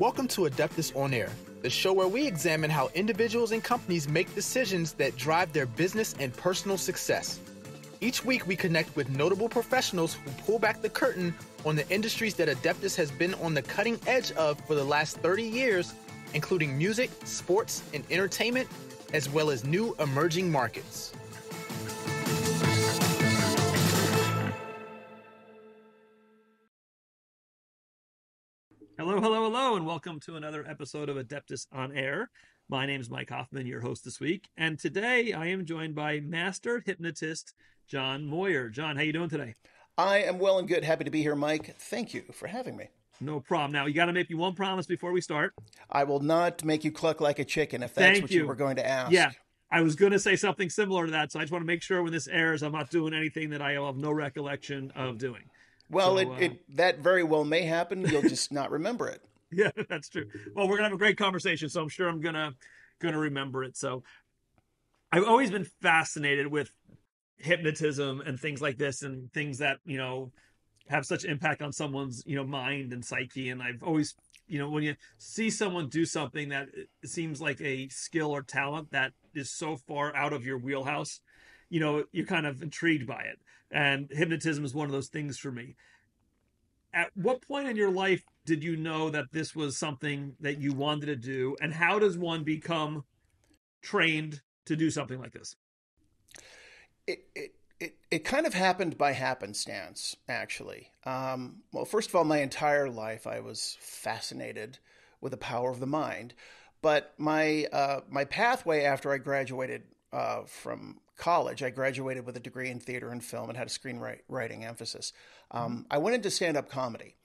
Welcome to Adeptus On-Air, the show where we examine how individuals and companies make decisions that drive their business and personal success. Each week, we connect with notable professionals who pull back the curtain on the industries that Adeptus has been on the cutting edge of for the last 30 years, including music, sports, and entertainment, as well as new emerging markets. Hello, and welcome to another episode of Adeptus On-Air. My name is Mike Hoffman, your host this week, and today I am joined by master hypnotist John Moyer. John, how you doing today? I am well and good. Happy to be here, Mike. Thank you for having me. No problem. Now, you got to make me one promise before we start. I will not make you cluck like a chicken if that's what you were going to ask. Yeah, I was going to say something similar to that, so I just want to make sure when this airs, I'm not doing anything that I have no recollection of doing. Well, so, that very well may happen. You'll just not remember it. Yeah, that's true. Well, we're gonna have a great conversation, so I'm sure I'm gonna remember it. So, I've always been fascinated with hypnotism and things like this, and things that have such impact on someone's mind and psyche. And I've always when you see someone do something that seems like a skill or talent that is so far out of your wheelhouse, you're kind of intrigued by it. And hypnotism is one of those things for me. At what point in your life did you know that this was something that you wanted to do? And how does one become trained to do something like this? It kind of happened by happenstance, actually. Well, first of all, my entire life I was fascinated with the power of the mind. But my pathway after I graduated from college, I graduated with a degree in theater and film and had a screenwriting emphasis. I went into stand-up comedy,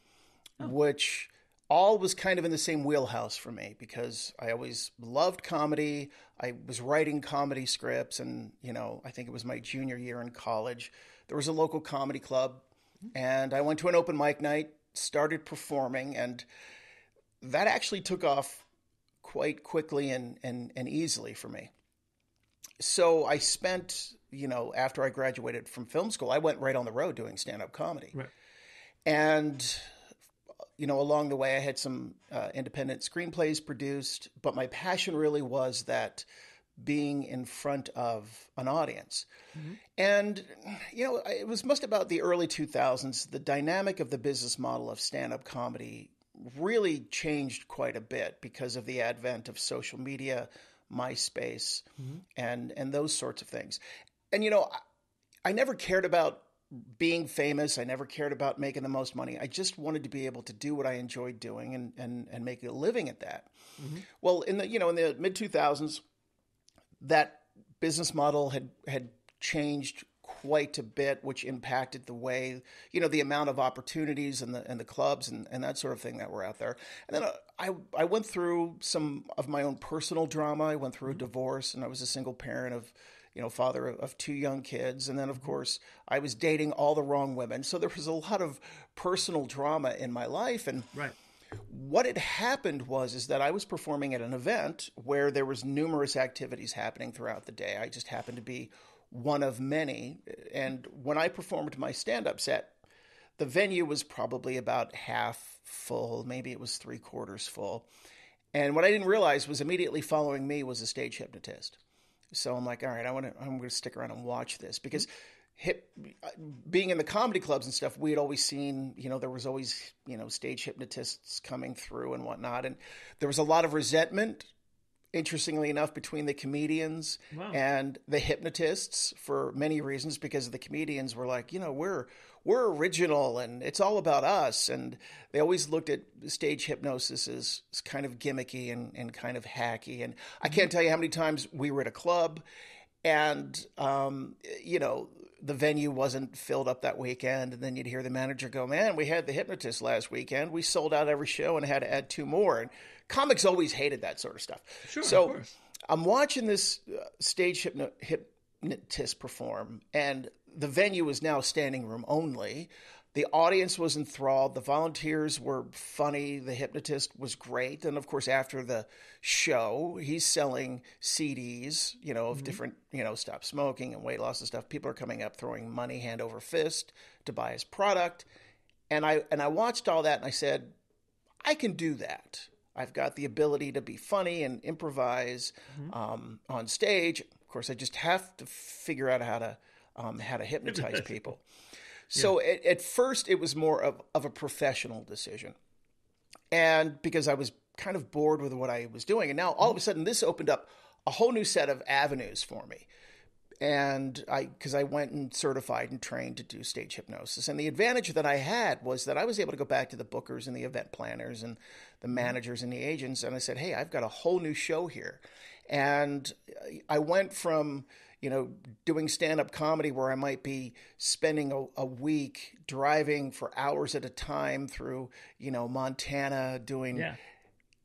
which all was kind of in the same wheelhouse for me because I always loved comedy. I was writing comedy scripts, and I think it was my junior year in college. There was a local comedy club, and I went to an open mic night, started performing, and that actually took off quite quickly and easily for me. So I spent, after I graduated from film school, I went right on the road doing stand-up comedy. Right. And, along the way, I had some independent screenplays produced, but my passion really was that being in front of an audience. Mm-hmm. And, it was most about the early 2000s. The dynamic of the business model of stand-up comedy really changed quite a bit because of the advent of social media, MySpace, mm-hmm. and those sorts of things. And, I never cared about being famous. I never cared about making the most money. I just wanted to be able to do what I enjoyed doing and make a living at that. Mm-hmm. Well, in the mid 2000s, that business model had changed quite a bit, which impacted the way, the amount of opportunities and the clubs and that sort of thing that were out there. And then I went through some of my own personal drama. I went through a divorce, and I was a single parent of, father of two young kids. And then, of course, I was dating all the wrong women. So there was a lot of personal drama in my life. And right. What had happened is that I was performing at an event where there was numerous activities happening throughout the day. I just happened to be one of many. And when I performed my stand-up set, the venue was probably about half full. Maybe it was 3/4 full. And what I didn't realize was immediately following me was a stage hypnotist. So I'm like, all right, I'm going to stick around and watch this because being in the comedy clubs and stuff, we had always seen, there was always, stage hypnotists coming through and whatnot. And there was a lot of resentment, interestingly enough, between the comedians and the hypnotists for many reasons, because the comedians were like, we're original and it's all about us. And they always looked at stage hypnosis as kind of gimmicky and kind of hacky. And I can't tell you how many times we were at a club and, the venue wasn't filled up that weekend. And then you'd hear the manager go, man, we had the hypnotist last weekend. We sold out every show and had to add 2 more. And comics always hated that sort of stuff. Sure, so I'm watching this stage hypnotist perform, and the venue was now standing room only. The audience was enthralled. The volunteers were funny. The hypnotist was great. And of course, after the show, he's selling CDs, of mm-hmm. different, stop smoking and weight loss and stuff. People are coming up, throwing money hand over fist to buy his product. And I watched all that and I said, I can do that. I've got the ability to be funny and improvise on stage. Of course, I just have to figure out how to hypnotize people. So at first, it was more of a professional decision. And because I was kind of bored with what I was doing. And now all of a sudden, this opened up a whole new set of avenues for me. And because I went and certified and trained to do stage hypnosis. And the advantage that I had was that I was able to go back to the bookers and the event planners and the managers and the agents. And I said, hey, I've got a whole new show here. And I went from, doing stand-up comedy where I might be spending a week driving for hours at a time through, Montana doing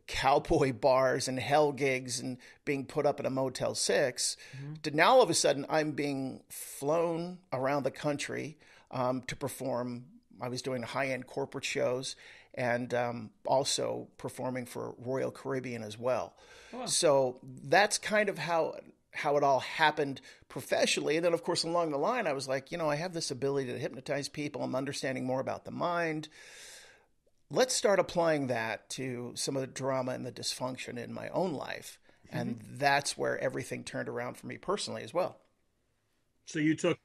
cowboy bars and hell gigs and being put up in a Motel 6 to now all of a sudden I'm being flown around the country to perform. I was doing high-end corporate shows and also performing for Royal Caribbean as well. Oh, wow. So that's kind of how it all happened professionally. And then, of course, along the line, I was like, I have this ability to hypnotize people. I'm understanding more about the mind. Let's start applying that to some of the drama and the dysfunction in my own life. And that's where everything turned around for me personally as well. So you took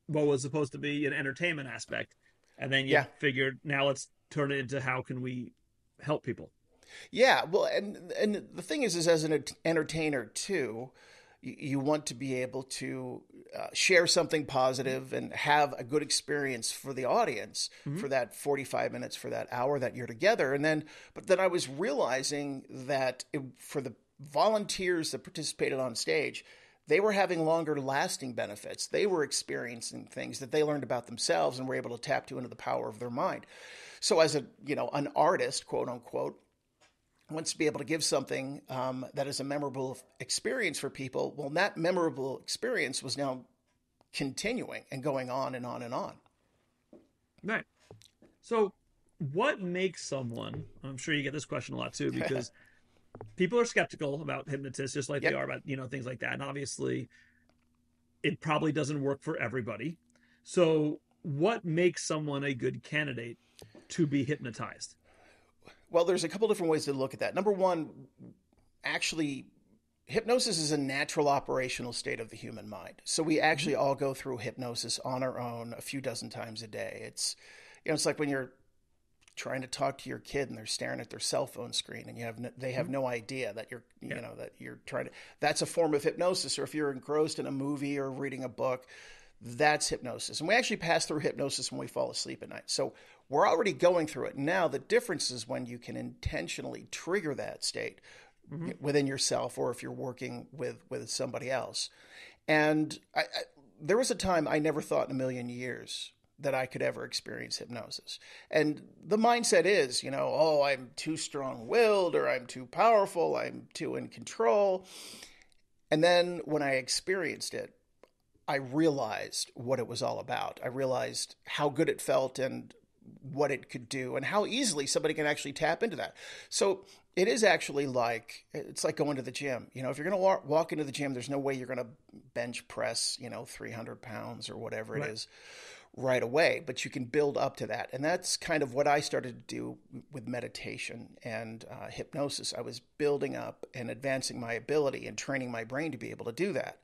what was supposed to be an entertainment aspect, and then you figured, now let's turn it into how can we help people? Yeah, well, and the thing is as an entertainer too, you want to be able to share something positive and have a good experience for the audience for that 45 minutes, for that hour that you're together. But then I was realizing that for the volunteers that participated on stage, they were having longer lasting benefits. They were experiencing things that they learned about themselves and were able to tap into the power of their mind. So as an artist, quote unquote, wants to be able to give something that is a memorable experience for people. Well, that memorable experience was now continuing and going on and on and on. Right. So what makes someone, I'm sure you get this question a lot too, because people are skeptical about hypnotists, just like they are about, things like that. And obviously it probably doesn't work for everybody. So what makes someone a good candidate to be hypnotized? Well, there's a couple different ways to look at that. Number one, actually, hypnosis is a natural operational state of the human mind. So we actually all go through hypnosis on our own a few dozen times a day. It's, it's like when you're trying to talk to your kid and they're staring at their cell phone screen and they have no idea that you're, that you're trying to, that's a form of hypnosis. Or if you're engrossed in a movie or reading a book, that's hypnosis. And we actually pass through hypnosis when we fall asleep at night. So we're already going through it. Now, the difference is when you can intentionally trigger that state within yourself or if you're working with somebody else. And there was a time I never thought in a million years that I could ever experience hypnosis. And the mindset is, I'm too strong-willed or I'm too powerful, I'm too in control. And then when I experienced it, I realized what it was all about. I realized how good it felt and what it could do and how easily somebody can actually tap into that. So it is actually it's like going to the gym. If you're going to walk into the gym, there's no way you're going to bench press, 300 pounds or whatever it is right away, but you can build up to that. And that's kind of what I started to do with meditation and hypnosis. I was building up and advancing my ability and training my brain to be able to do that.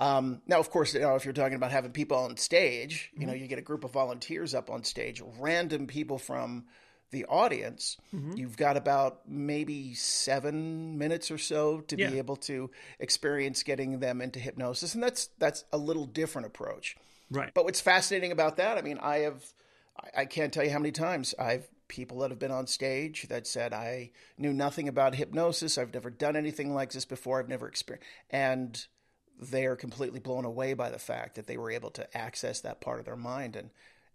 Now, of course, if you're talking about having people on stage, you get a group of volunteers up on stage, random people from the audience. You've got about maybe 7 minutes or so to be able to experience getting them into hypnosis. And that's a little different approach. Right. But what's fascinating about that, I can't tell you how many times people that have been on stage that said, I knew nothing about hypnosis. I've never done anything like this before. I've never experienced, and they are completely blown away by the fact that they were able to access that part of their mind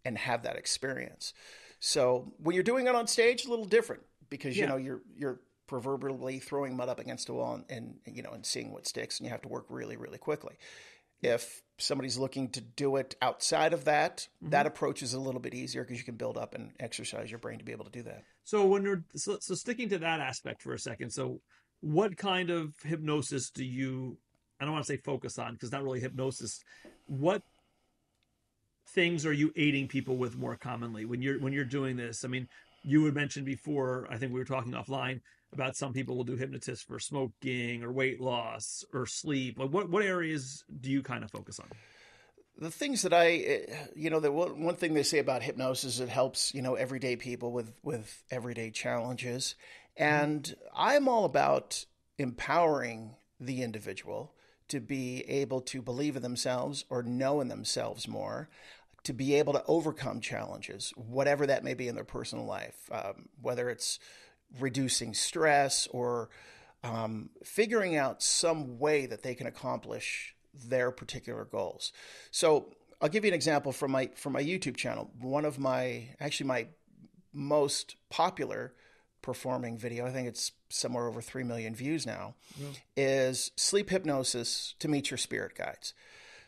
and have that experience. So when you're doing it on stage, a little different because, you're proverbially throwing mud up against a wall and seeing what sticks, and you have to work really, really quickly. If somebody's looking to do it outside of that, that approach is a little bit easier because you can build up and exercise your brain to be able to do that. So so sticking to that aspect for a second. So what kind of hypnosis do you, I don't want to say focus on because not really hypnosis. What things are you aiding people with more commonly when you're doing this? I mean, you had mentioned before, I think we were talking offline, about some people will do hypnotists for smoking or weight loss or sleep. Like what areas do you kind of focus on? The things that the one thing they say about hypnosis, it helps, everyday people with everyday challenges. And I'm all about empowering the individual to be able to believe in themselves or know in themselves more, to be able to overcome challenges, whatever that may be in their personal life, whether it's reducing stress or figuring out some way that they can accomplish their particular goals. So I'll give you an example from my YouTube channel. One of my most popular performing video, I think it's somewhere over 3 million views now, is sleep hypnosis to meet your spirit guides.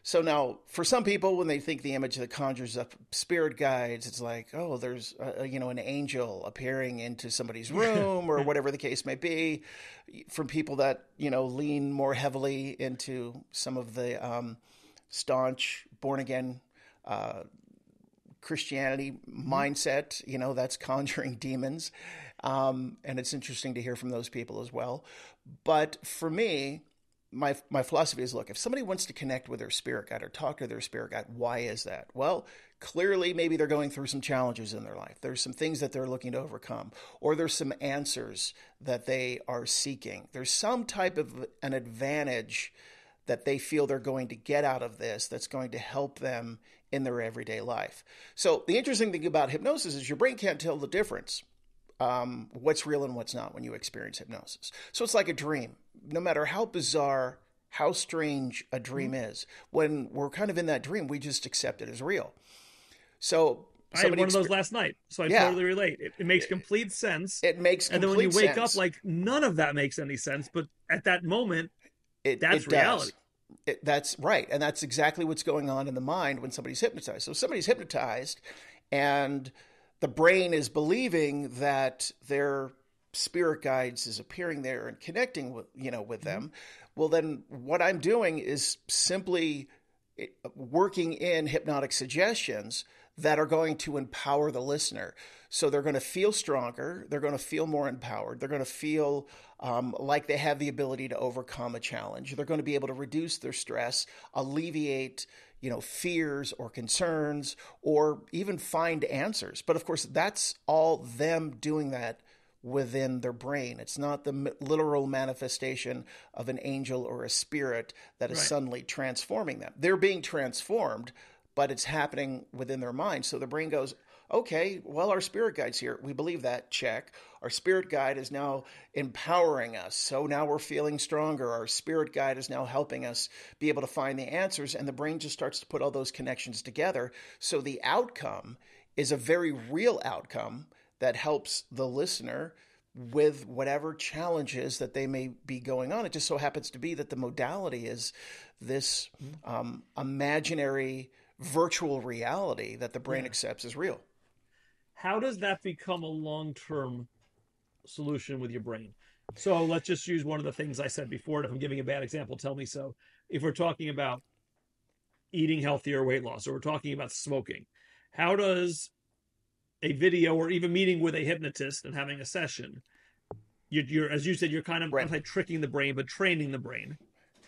So now, for some people, when they think the image that conjures up spirit guides, it's like, oh, there's an angel appearing into somebody's room or whatever the case may be. From people that lean more heavily into some of the staunch born again Christianity mindset, that's conjuring demons, and it's interesting to hear from those people as well. But for me, my philosophy is, look, if somebody wants to connect with their spirit guide or talk to their spirit guide, why is that? Well, clearly maybe they're going through some challenges in their life. There's some things that they're looking to overcome, or there's some answers that they are seeking. There's some type of an advantage that they feel they're going to get out of this that's going to help them in their everyday life. So the interesting thing about hypnosis is your brain can't tell the difference. What's real and what's not when you experience hypnosis. So it's like a dream. No matter how bizarre, how strange a dream is, when we're kind of in that dream, we just accept it as real. So I had one of those last night, so I totally relate. It makes complete sense. It makes complete sense. And then when you wake up, like, none of that makes any sense. But at that moment, that's reality. That's right. And that's exactly what's going on in the mind when somebody's hypnotized. So somebody's hypnotized and the brain is believing that their spirit guides is appearing there and connecting with them. Well, then what I'm doing is simply working in hypnotic suggestions that are going to empower the listener. So they're going to feel stronger. They're going to feel more empowered. They're going to feel like they have the ability to overcome a challenge. They're going to be able to reduce their stress, alleviate fears or concerns, or even find answers. But of course, that's all them doing that within their brain. It's not the literal manifestation of an angel or a spirit that is suddenly transforming them. They're being transformed, but it's happening within their mind. So the brain goes, okay, well, our spirit guide's here. We believe that, check. Our spirit guide is now empowering us. So now we're feeling stronger. Our spirit guide is now helping us be able to find the answers. And the brain just starts to put all those connections together. So the outcome is a very real outcome that helps the listener with whatever challenges that they may be going on. It just so happens to be that the modality is this imaginary virtual reality that the brain accepts as real. How does that become a long-term solution with your brain? So let's just use one of the things I said before. If I'm giving a bad example, tell me so. If we're talking about eating healthy or weight loss, or we're talking about smoking, how does a video or even meeting with a hypnotist and having a session, you're as you said, you're kind of not like tricking the brain, but training the brain.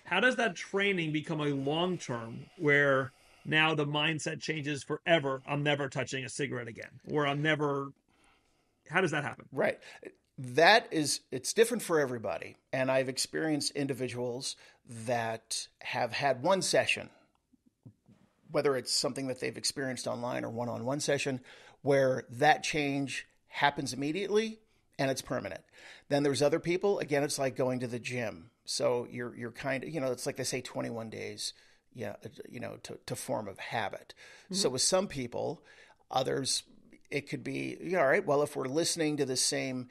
How does that training become a long-term where now the mindset changes forever? I'm never touching a cigarette again, or how does that happen? Right. It's different for everybody. And I've experienced individuals that have had one session, whether it's something that they've experienced online or one-on-one session, where that change happens immediately and it's permanent. Then there's other people, again, it's like going to the gym. So you're kind of, it's like they say 21 days, to form a habit. So with some people, others, it could be, all right, well, if we're listening to the same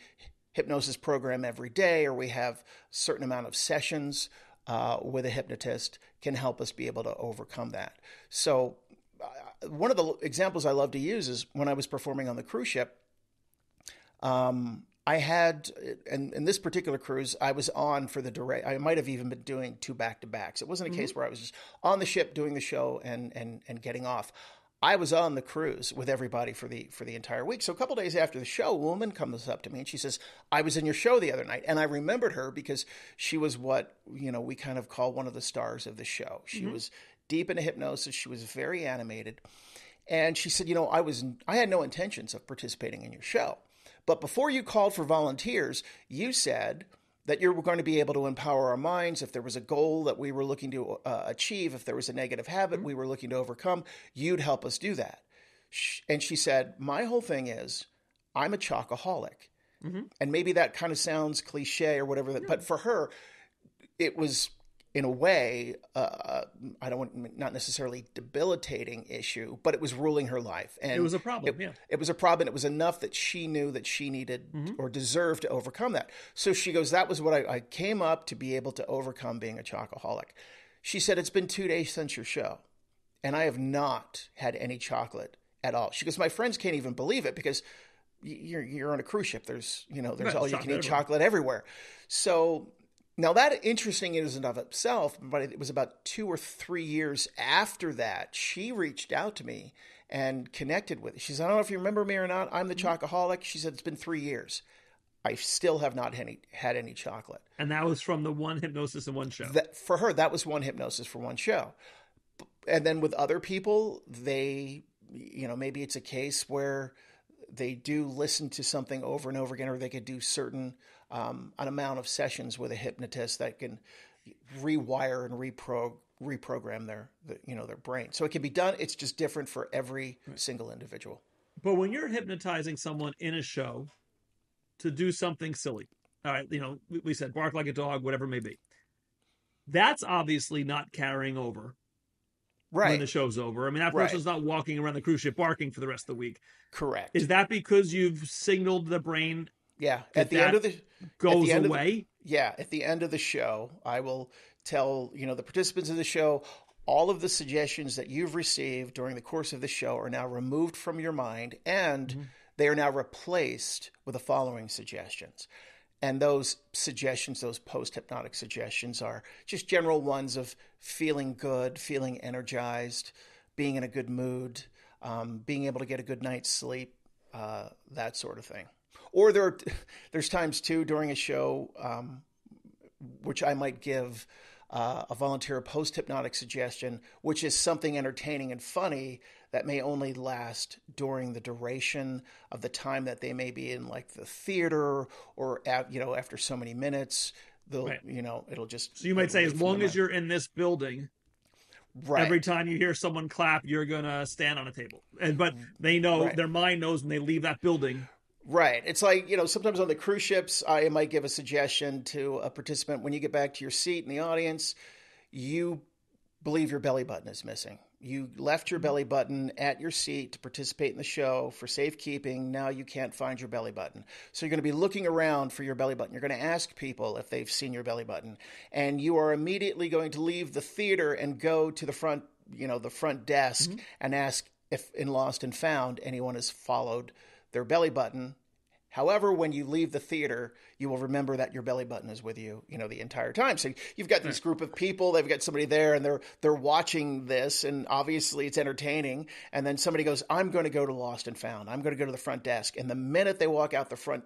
hypnosis program every day, or we have a certain amount of sessions with a hypnotist, can help us be able to overcome that. So one of the examples I love to use is when I was performing on the cruise ship, I had, and in this particular cruise, I was on for the duration. I might have even been doing 2 back-to-backs. It wasn't a case where I was just on the ship doing the show and getting off. I was on the cruise with everybody for the entire week. So a couple days after the show, a woman comes up to me and she says, I was in your show the other night. And I remembered her because she was what, we kind of call one of the stars of the show. She was deep into hypnosis. She was very animated. And she said, I had no intentions of participating in your show. But before you called for volunteers, you said that you were going to be able to empower our minds. If there was a goal that we were looking to achieve, if there was a negative habit we were looking to overcome, you'd help us do that. And she said, my whole thing is, I'm a chocoholic. And maybe that kind of sounds cliche or whatever, but for her, it was, in a way, not necessarily debilitating issue, but it was ruling her life. And it was a problem, It was a problem. It was enough that she knew that she needed or deserved to overcome that. So she goes, that was what I came up to be able to overcome being a chocoholic. She said, it's been 2 days since your show, and I have not had any chocolate at all. She goes, my friends can't even believe it because you're on a cruise ship. There's all you can eat chocolate everywhere. So now that interesting in and of itself, but it was about 2 or 3 years after that, she reached out to me and connected with me. She said, I don't know if you remember me or not. I'm the chocoholic. She said, it's been 3 years. I still have not had any chocolate. And that was from the one hypnosis in one show. For her, that was one hypnosis for one show. And then with other people, they, maybe it's a case where they do listen to something over and over again, or they could do certain an amount of sessions with a hypnotist that can rewire and reprogram their brain. So it can be done. It's just different for every single individual. But when you're hypnotizing someone in a show to do something silly, all right, we said bark like a dog, whatever it may be, that's obviously not carrying over when the show's over. I mean, that person's not walking around the cruise ship barking for the rest of the week. Correct. Is that because you've signaled the brain? Yeah. At the end of the goes away. At the end of the show, I will tell, the participants of the show, all of the suggestions that you've received during the course of the show are now removed from your mind, and they are now replaced with the following suggestions. And those suggestions, those post-hypnotic suggestions, are just general ones of feeling good, feeling energized, being in a good mood, being able to get a good night's sleep, that sort of thing. Or there's times, too, during a show, which I might give a volunteer post-hypnotic suggestion, which is something entertaining and funny that may only last during the duration of the time that they may be in, like, the theater, or after so many minutes, they'll it'll just. So you might say, as long as you're in this building, every time you hear someone clap, you're gonna stand on a table, but they know their mind knows when they leave that building. Right. It's like, sometimes on the cruise ships, I might give a suggestion to a participant. When you get back to your seat in the audience, you believe your belly button is missing. You left your belly button at your seat to participate in the show for safekeeping. Now you can't find your belly button. So you're going to be looking around for your belly button. You're going to ask people if they've seen your belly button. And you are immediately going to leave the theater and go to the front, the front desk and ask if in Lost and Found anyone has followed their belly button. However, when you leave the theater, you will remember that your belly button is with you, the entire time. So you've got this group of people, they've got somebody there, and they're watching this, and obviously it's entertaining. And then somebody goes, I'm going to go to Lost and Found. I'm going to go to the front desk. And the minute they walk out the front,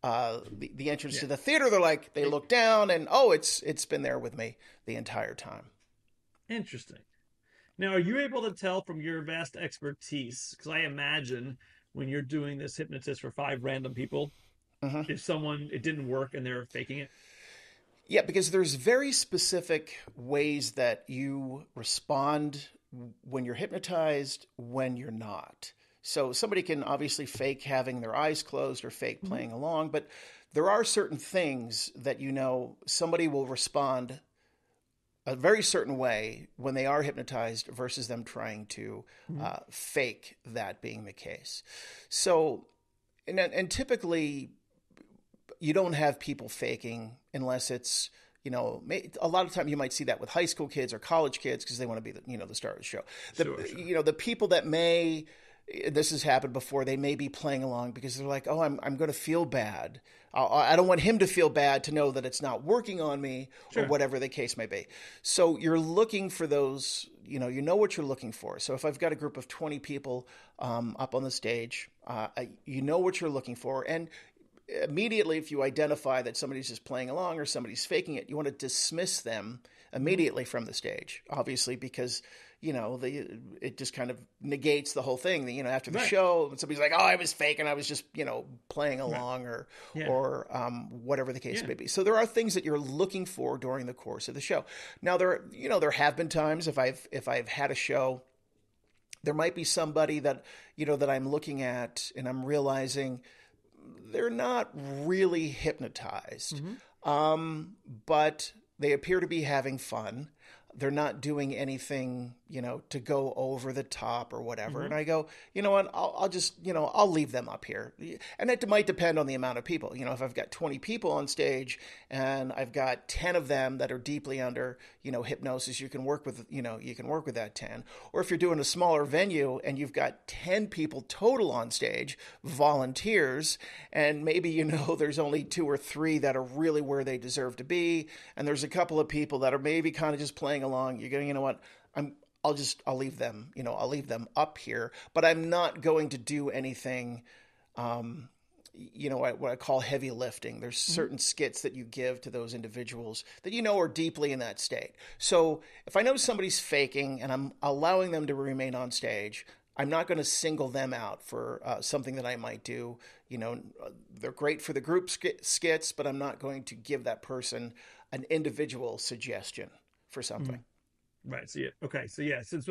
the entrance to the theater, they look down, and it's been there with me the entire time. Interesting. Now, are you able to tell from your vast expertise, because I imagine when you're doing this hypnotist for 5 random people, if it didn't work and they're faking it? Yeah, because there's very specific ways that you respond when you're hypnotized, when you're not. So somebody can obviously fake having their eyes closed or fake playing along, but there are certain things that somebody will respond a very certain way when they are hypnotized versus them trying to fake that being the case. So, and typically you don't have people faking unless it's, a lot of time you might see that with high school kids or college kids because they want to be the star of the show. The people that may, this has happened before, they may be playing along because they're like, oh, I'm going to feel bad. I don't want him to feel bad to know that it's not working on me, or whatever the case may be. So you're looking for those, you know what you're looking for. So if I've got a group of 20 people up on the stage, you know what you're looking for. And immediately, if you identify that somebody's just playing along or somebody's faking it, you want to dismiss them immediately from the stage, obviously, because it just kind of negates the whole thing. After the show, somebody's like, "Oh, I was faking. I was just playing along," or whatever the case may be. So there are things that you're looking for during the course of the show. Now there have been times if I've had a show, there might be somebody that that I'm looking at and I'm realizing they're not really hypnotized, but they appear to be having fun. They're not doing anything, to go over the top or whatever. And I go, you know what, I'll just, I'll leave them up here. And it might depend on the amount of people. If I've got 20 people on stage and I've got 10 of them that are deeply under, hypnosis, you can work with that 10. Or if you're doing a smaller venue and you've got 10 people total on stage, volunteers, and maybe, there's only 2 or 3 that are really where they deserve to be. And there's a couple of people that are maybe kind of just playing along. You're going, you know what, I'll leave them, I'll leave them up here, but I'm not going to do anything, what I call heavy lifting. There's certain skits that you give to those individuals that are deeply in that state. So if I know somebody's faking and I'm allowing them to remain on stage, I'm not going to single them out for something that I might do. They're great for the group skits, but I'm not going to give that person an individual suggestion for something. Right. So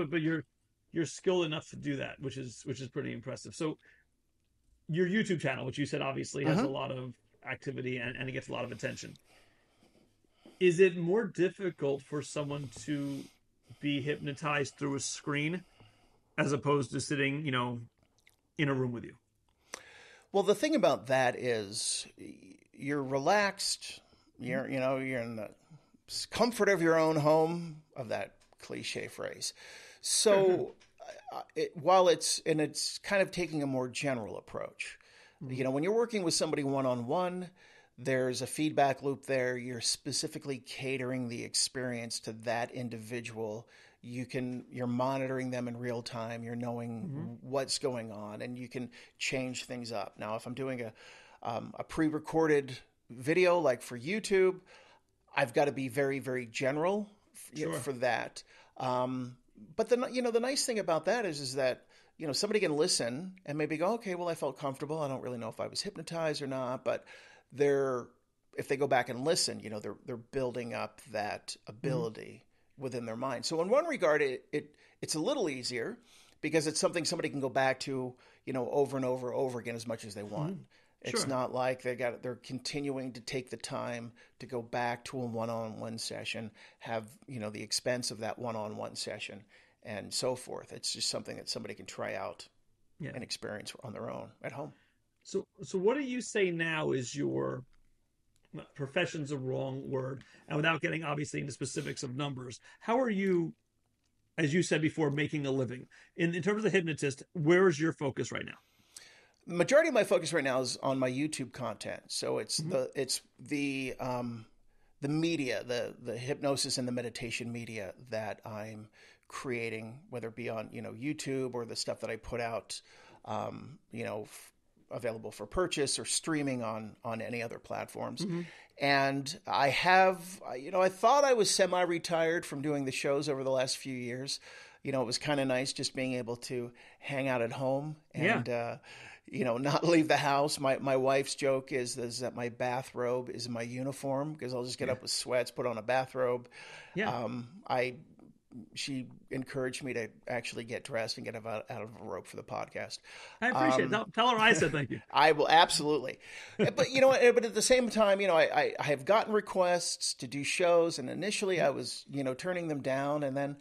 but you're skilled enough to do that, which is pretty impressive. So your YouTube channel, which you said obviously has a lot of activity and it gets a lot of attention. Is it more difficult for someone to be hypnotized through a screen as opposed to sitting, in a room with you? Well, the thing about that is you're relaxed. You're in the comfort of your own home, of that cliche phrase. So while it's kind of taking a more general approach, when you're working with somebody one-on-one, there's a feedback loop there. You're specifically catering the experience to that individual. You're monitoring them in real time. You're knowing what's going on, and you can change things up. Now, if I'm doing a pre-recorded video like for YouTube, I've got to be very, very general for that. But the nice thing about that is that, somebody can listen and maybe go, okay, well, I felt comfortable. I don't really know if I was hypnotized or not, but if they go back and listen, they're building up that ability within their mind. So in one regard, it's a little easier because it's something somebody can go back to, over and over again as much as they want. It's not like they're continuing to take the time to go back to a one-on-one session, have, the expense of that one-on-one session and so forth. It's just something that somebody can try out and experience on their own at home. So what do you say now is your profession's a wrong word, and without getting obviously into specifics of numbers, how are you, as you said before, making a living? In terms of the hypnotist, where is your focus right now? The majority of my focus right now is on my YouTube content. So it's the media, the hypnosis and the meditation media that I'm creating, whether it be on YouTube or the stuff that I put out, available for purchase or streaming on any other platforms. And I have, I thought I was semi-retired from doing the shows over the last few years. It was kind of nice just being able to hang out at home and not leave the house. My wife's joke is that my bathrobe is my uniform because I'll just get up with sweats, put on a bathrobe. She encouraged me to actually get dressed and get out of a robe for the podcast. I appreciate it. Tell her I said thank you. I will, absolutely. But, but at the same time, I have gotten requests to do shows, and initially I was, turning them down. And then,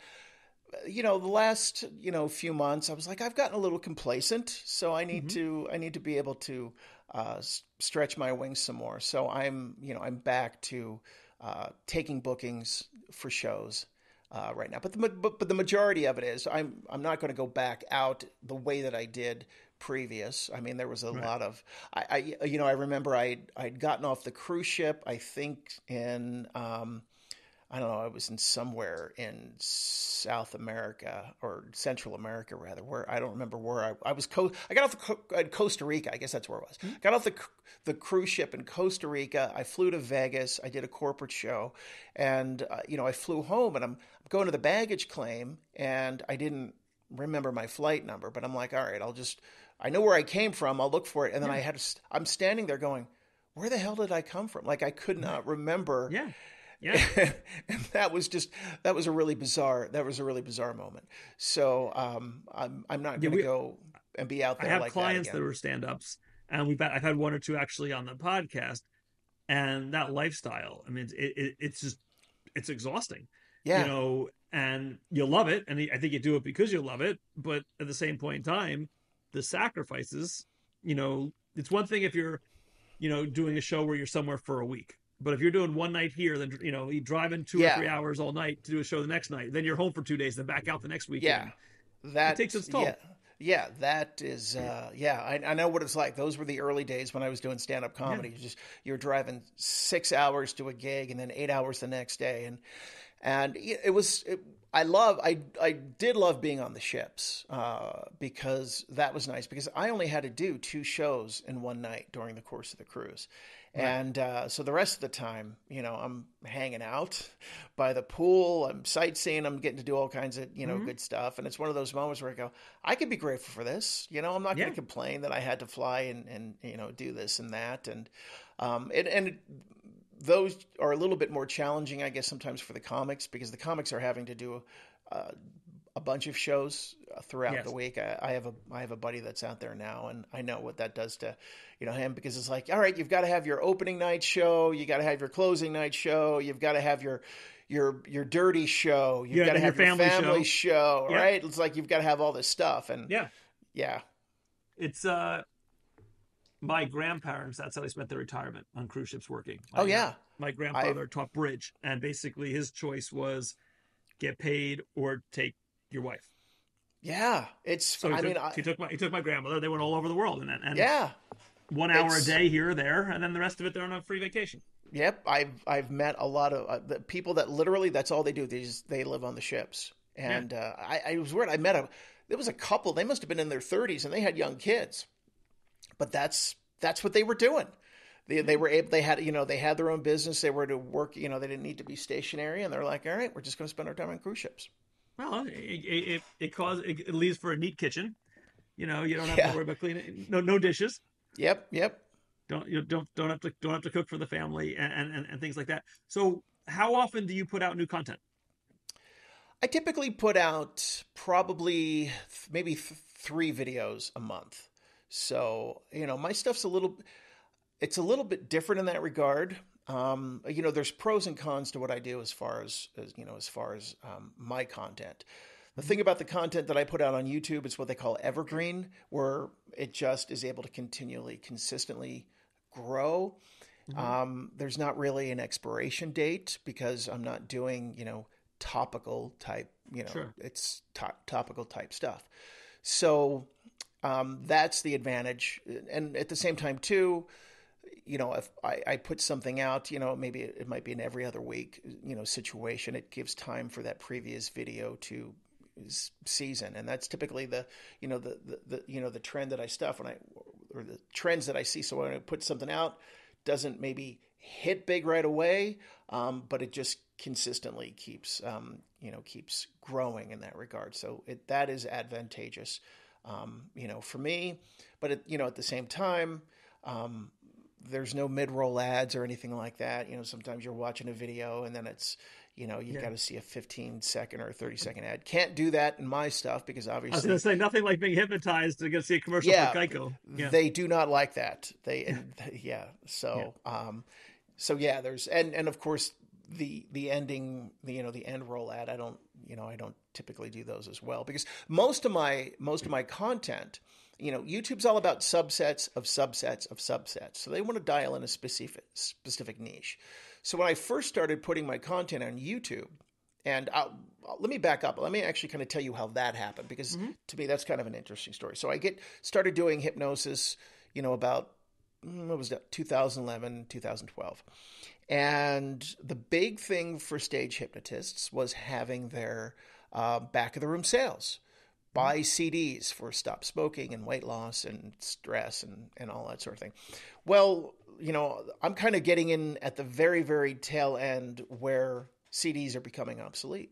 the last, few months, I was like, I've gotten a little complacent, so I need to be able to stretch my wings some more. So I'm back to taking bookings for shows. right now. But the majority of it is I'm not going to go back out the way that I did previous. I mean, there was a lot of I remember I'd gotten off the cruise ship, I think in I don't know, I was in somewhere in South America or Central America rather, where I don't remember where I was. I got off Costa Rica. I guess that's where it was. Got off the cruise ship in Costa Rica. I flew to Vegas. I did a corporate show, and I flew home, and I'm going to the baggage claim, and I didn't remember my flight number, but I'm like, all right, I know where I came from. I'll look for it, and then I'm standing there going, where the hell did I come from? Like I could not remember. Yeah. And that was a really bizarre moment. So I'm not going to go and be out there. I have like clients that that were stand-ups, and I've had one or two actually on the podcast, and that lifestyle, I mean, it's exhausting. Yeah. And you love it, and I think you do it because you love it, but at the same point in time, the sacrifices, it's one thing if you're, doing a show where you're somewhere for a week. But if you're doing one night here, then you drive in 2 or 3 hours all night to do a show the next night. Then you're home for 2 days, then back out the next weekend. Yeah, that it takes its toll. Yeah, that is. I know what it's like. Those were the early days when I was doing stand-up comedy. Yeah. You're driving 6 hours to a gig and then 8 hours the next day, and it was. I did love being on the ships because that was nice because I only had to do 2 shows in one night during the course of the cruise. Right. And so the rest of the time, I'm hanging out by the pool, I'm sightseeing, I'm getting to do all kinds of, good stuff. And it's one of those moments where I go, I could be grateful for this. I'm not going to complain that I had to fly and do this and that. And those are a little bit more challenging, I guess, sometimes for the comics because the comics are having to do a bunch of shows throughout the week. I have a buddy that's out there now, and I know what that does to him because it's like, all right, you've got to have your opening night show, you got to have your closing night show, you've got to have your dirty show, you've got to have your family show, right? It's like you've got to have all this stuff, and it's my grandparents, that's how they spent their retirement, on cruise ships working. My grandfather taught bridge, and basically his choice was get paid or take your wife. Yeah, he took my grandmother. They went all over the world, and 1 hour a day here or there, and then the rest of it they're on a free vacation. Yep, I've met a lot of the people that literally that's all they do. They live on the ships, and I was weird. There was a couple. They must have been in their 30s, and they had young kids, but that's what they were doing. They were able. They had their own business. They were to work. They didn't need to be stationary, and they're like, all right, we're just going to spend our time on cruise ships. Well, it leaves for a neat kitchen. You don't have to worry about cleaning. No dishes. Yep. Don't have to cook for the family and things like that. So how often do you put out new content? I typically put out probably maybe 3 videos a month. So, my stuff's a little bit different in that regard. There's pros and cons to what I do as far as my content. The thing about the content that I put out on YouTube is what they call evergreen, where it just is able to consistently grow. Mm-hmm. There's not really an expiration date because I'm not doing, topical type, Sure. It's topical type stuff. So that's the advantage. And at the same time too, if I put something out, maybe it might be an every other week, situation. It gives time for that previous video to season, and that's typically the trend that the trends that I see. So when I put something out, doesn't maybe hit big right away, but it just consistently keeps growing in that regard. So that is advantageous, for me. But at the same time, there's no mid-roll ads or anything like that. Sometimes you're watching a video and then it's, you've got to see a 15-second or a 30-second ad. Can't do that in my stuff because obviously... I was going to say, nothing like being hypnotized to go see a commercial for Geico. Yeah. They do not like that. There's... And of course, the ending, the end roll ad, I don't typically do those as well because most of my content... YouTube's all about subsets of subsets of subsets. So they want to dial in a specific niche. So when I first started putting my content on YouTube, And let me back up. Let me actually kind of tell you how that happened, because to me, that's kind of an interesting story. So I started doing hypnosis, about, what was that, 2011, 2012. And the big thing for stage hypnotists was having their back of the room sales. Buy CDs for stop smoking and weight loss and stress and all that sort of thing. Well, I'm kind of getting in at the very, very tail end where CDs are becoming obsolete.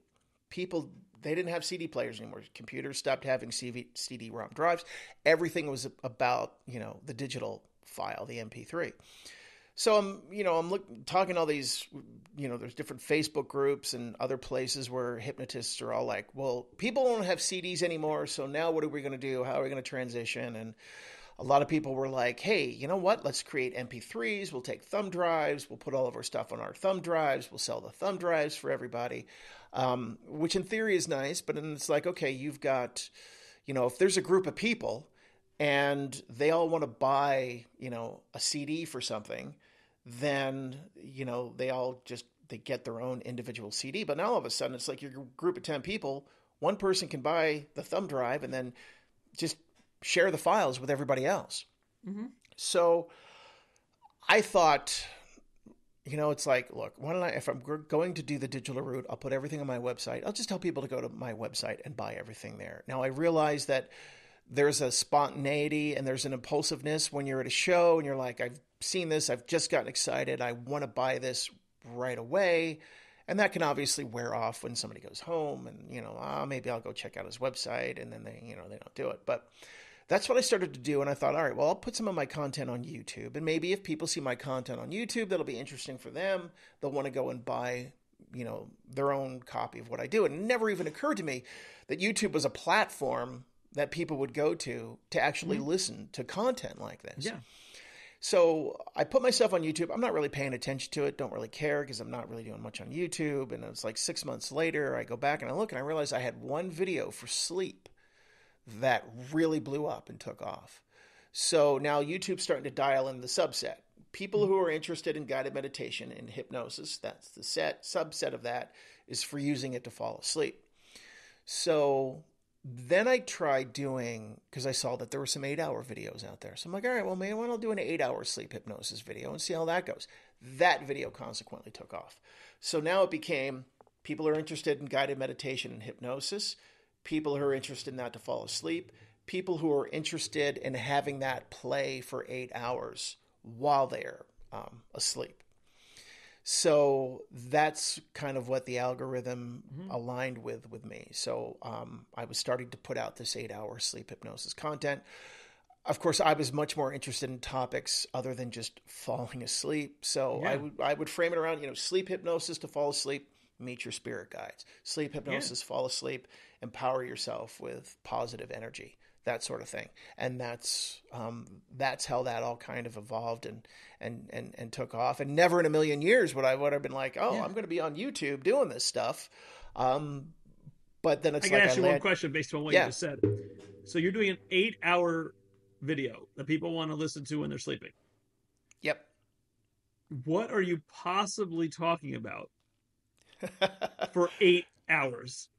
People, they didn't have CD players anymore. Computers stopped having CD-ROM drives. Everything was about, the digital file, the MP3. So I'm talking to all these, there's different Facebook groups and other places where hypnotists are all like, well, people don't have CDs anymore, so now what are we going to do? How are we going to transition? And a lot of people were like, hey, you know what? Let's create MP3s. We'll take thumb drives. We'll put all of our stuff on our thumb drives. We'll sell the thumb drives for everybody, which in theory is nice. But then it's like, okay, you've got, if there's a group of people and they all want to buy, a CD for something, then, they get their own individual CD. But now all of a sudden it's like your group of 10 people, one person can buy the thumb drive and then just share the files with everybody else. Mm-hmm. So I thought, it's like, look, why don't if I'm going to do the digital route, I'll put everything on my website. I'll just tell people to go to my website and buy everything there. Now I realize that there's a spontaneity and there's an impulsiveness when you're at a show and you're like, I've seen this, I've just gotten excited, I want to buy this right away. And that can obviously wear off when somebody goes home and, maybe I'll go check out his website, and then they don't do it. But that's what I started to do. And I thought, all right, well, I'll put some of my content on YouTube. And maybe if people see my content on YouTube, that'll be interesting for them. They'll want to go and buy, their own copy of what I do. And it never even occurred to me that YouTube was a platform that people would go to actually listen to content like this. Yeah. So I put myself on YouTube. I'm not really paying attention to it. Don't really care because I'm not really doing much on YouTube. And it's like 6 months later, I go back and I look and I realize I had one video for sleep that really blew up and took off. So now YouTube's starting to dial in the subset. People who are interested in guided meditation and hypnosis, that's the subset of that, is for using it to fall asleep. So then I tried doing, because I saw that there were some 8-hour videos out there. So I'm like, all right, well, maybe why don't I do an 8-hour sleep hypnosis video and see how that goes. That video consequently took off. So now it became people are interested in guided meditation and hypnosis, people who are interested in that to fall asleep, people who are interested in having that play for 8 hours while they're asleep. So that's kind of what the algorithm aligned with me. So I was starting to put out this 8-hour sleep hypnosis content. Of course, I was much more interested in topics other than just falling asleep. So I would frame it around, sleep hypnosis to fall asleep, meet your spirit guides. Sleep hypnosis, fall asleep, empower yourself with positive energy, that sort of thing. And that's how that all kind of evolved and took off. And never in a million years would I have been like, I'm going to be on YouTube doing this stuff. But then it's I can ask you one question based on what you just said. So you're doing an 8-hour video that people want to listen to when they're sleeping. Yep. What are you possibly talking about for 8 hours?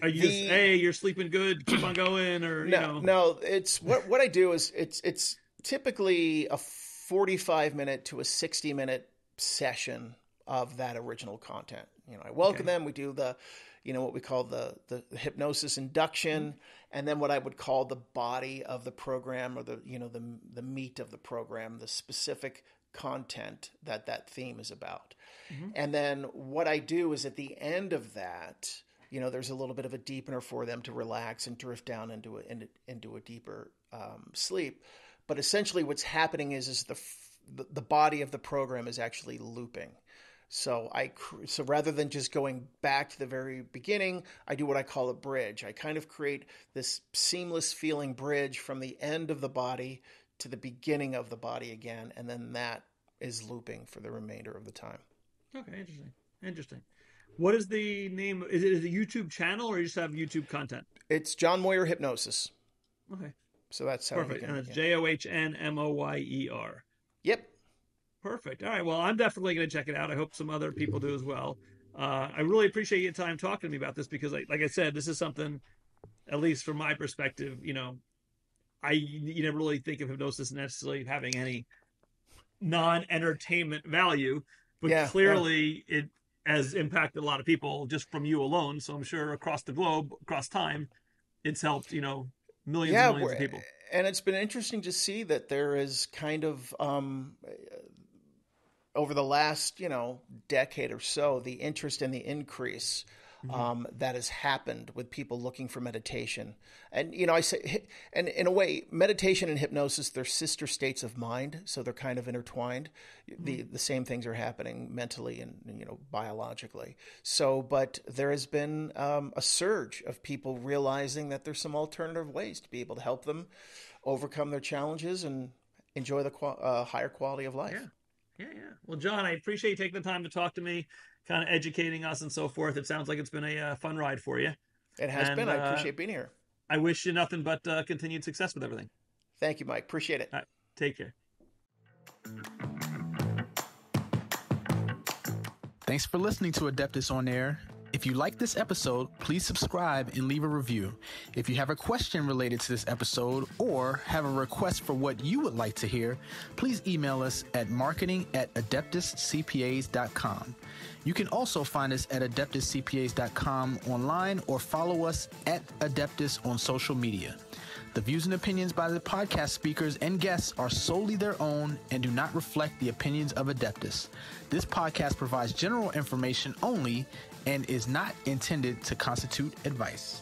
Are you just, hey, you're sleeping good, keep on going, or No, it's what I do is it's typically a 45-minute to a 60-minute session of that original content. I welcome them. We do the what we call the hypnosis induction, and then what I would call the body of the program, or the meat of the program, the specific content that theme is about. And then what I do is at the end of that, there's a little bit of a deepener for them to relax and drift down into a deeper sleep. But essentially what's happening is the body of the program is actually looping. So rather than just going back to the very beginning, I do what I call a bridge. I kind of create this seamless feeling bridge from the end of the body to the beginning of the body again, and then that is looping for the remainder of the time. Okay, interesting. What is the name? Is it a YouTube channel, or you just have YouTube content? It's John Moyer Hypnosis. Okay. So that's how perfect. And it's JOHNMOYER. Yep. Perfect. All right. Well, I'm definitely going to check it out. I hope some other people do as well. I really appreciate your time talking to me about this because, like I said, this is something, at least from my perspective, you never really think of hypnosis necessarily having any non-entertainment value, but clearly it has impacted a lot of people just from you alone. So I'm sure across the globe, across time, it's helped, millions and millions of people. And it's been interesting to see that there is kind of, over the last, decade or so, the interest and the increase that has happened with people looking for meditation. And, I say, and in a way, meditation and hypnosis, they're sister states of mind. So they're kind of intertwined. The same things are happening mentally and, biologically. So, but there has been a surge of people realizing that there's some alternative ways to be able to help them overcome their challenges and enjoy the higher quality of life. Yeah. Well, John, I appreciate you taking the time to talk to me, kind of educating us and so forth. It sounds like it's been a fun ride for you. It has been. I appreciate being here. I wish you nothing but continued success with everything. Thank you, Mike. Appreciate it. All right. Take care. Thanks for listening to Adeptus On-Air. If you like this episode, please subscribe and leave a review. If you have a question related to this episode or have a request for what you would like to hear, please email us at marketing@adeptuscpas.com. You can also find us at adeptuscpas.com online or follow us at Adeptus on social media. The views and opinions by the podcast speakers and guests are solely their own and do not reflect the opinions of Adeptus. This podcast provides general information only and is not intended to constitute advice.